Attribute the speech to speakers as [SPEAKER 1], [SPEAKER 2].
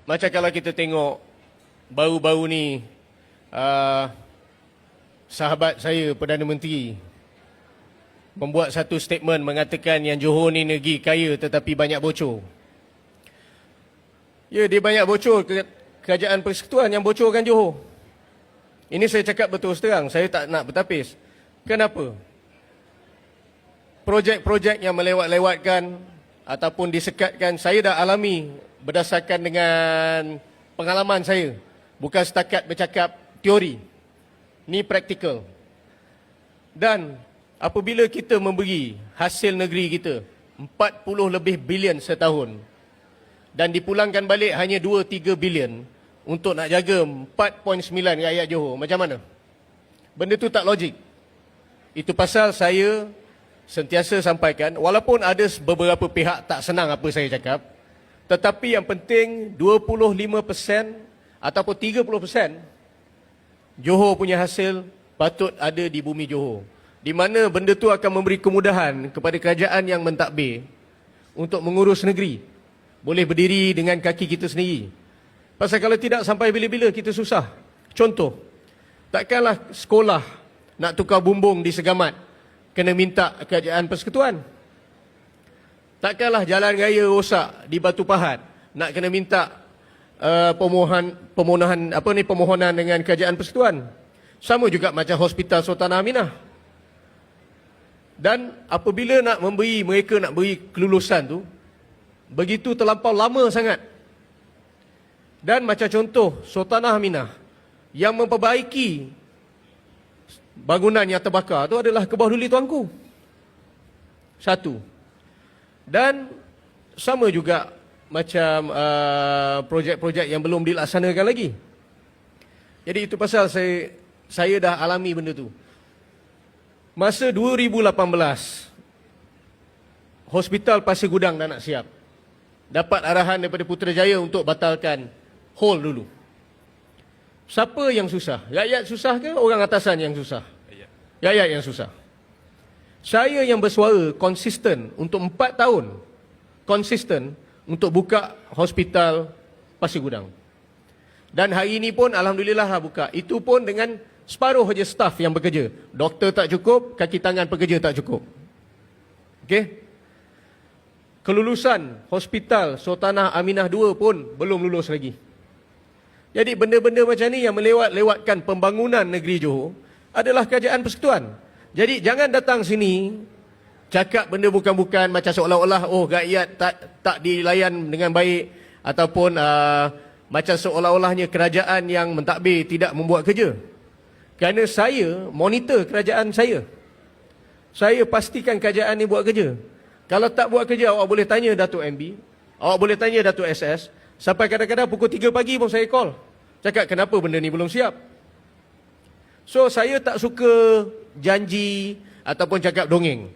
[SPEAKER 1] macam kalau kita tengok baru-baru ni sahabat saya Perdana Menteri membuat satu statement mengatakan yang Johor ni negeri kaya tetapi banyak bocor. Ya, dia banyak bocor, kerajaan persekutuan yang bocorkan Johor. Ini saya cakap betul terang, saya tak nak bertapis. Kenapa? Projek-projek yang melewat-lewatkan ataupun disekatkan, saya dah alami berdasarkan dengan pengalaman saya. Bukan setakat bercakap teori. Ni praktikal. Dan apabila kita memberi hasil negeri kita 40 lebih bilion setahun dan dipulangkan balik hanya 2-3 bilion untuk nak jaga 4.9 rakyat Johor, macam mana? Benda tu tak logik. Itu pasal saya sentiasa sampaikan, walaupun ada beberapa pihak tak senang apa saya cakap, tetapi yang penting 25% ataupun 30% Johor punya hasil patut ada di bumi Johor. Di mana benda tu akan memberi kemudahan kepada kerajaan yang mentadbir untuk mengurus negeri. Boleh berdiri dengan kaki kita sendiri. Pasal kalau tidak sampai bila-bila kita susah. Contoh, takkanlah sekolah nak tukar bumbung di Segamat kena minta kerajaan persekutuan. Takkanlah jalan raya rosak di Batu Pahat nak kena minta permohonan dengan kerajaan persekutuan. Sama juga macam Hospital Sultanah Aminah. Dan apabila mereka nak beri kelulusan tu, begitu terlampau lama sangat. Dan macam contoh Sultanah Aminah yang memperbaiki bangunan yang terbakar tu adalah Kebah Duli Tuanku. Satu. Dan sama juga macam projek-projek yang belum dilaksanakan lagi. Jadi itu pasal saya dah alami benda tu. Masa 2018, Hospital Pasir Gudang dah nak siap. Dapat arahan daripada Putrajaya untuk batalkan hold dulu. Siapa yang susah? Rakyat susah ke orang atasan yang susah? Rakyat yang susah. Saya yang bersuara konsisten untuk 4 tahun. Konsisten untuk buka Hospital Pasir Gudang. Dan hari ini pun alhamdulillah buka. Itu pun dengan separuh saja staf yang bekerja. Doktor tak cukup, kaki tangan pekerja tak cukup. Okey? Kelulusan Hospital Sultanah Aminah II pun belum lulus lagi. Jadi benda-benda macam ni yang melewat-lewatkan pembangunan negeri Johor adalah kerajaan persekutuan. Jadi jangan datang sini cakap benda bukan-bukan macam seolah-olah rakyat tak dilayan dengan baik ataupun macam seolah-olahnya kerajaan yang mentadbir tidak membuat kerja. Kerana saya monitor kerajaan saya. Saya pastikan kerajaan ni buat kerja. Kalau tak buat kerja, awak boleh tanya Datuk MB, awak boleh tanya Datuk SS, sampai kadang-kadang pukul 3 pagi pun saya call. Cakap kenapa benda ni belum siap. So saya tak suka janji ataupun cakap dongeng.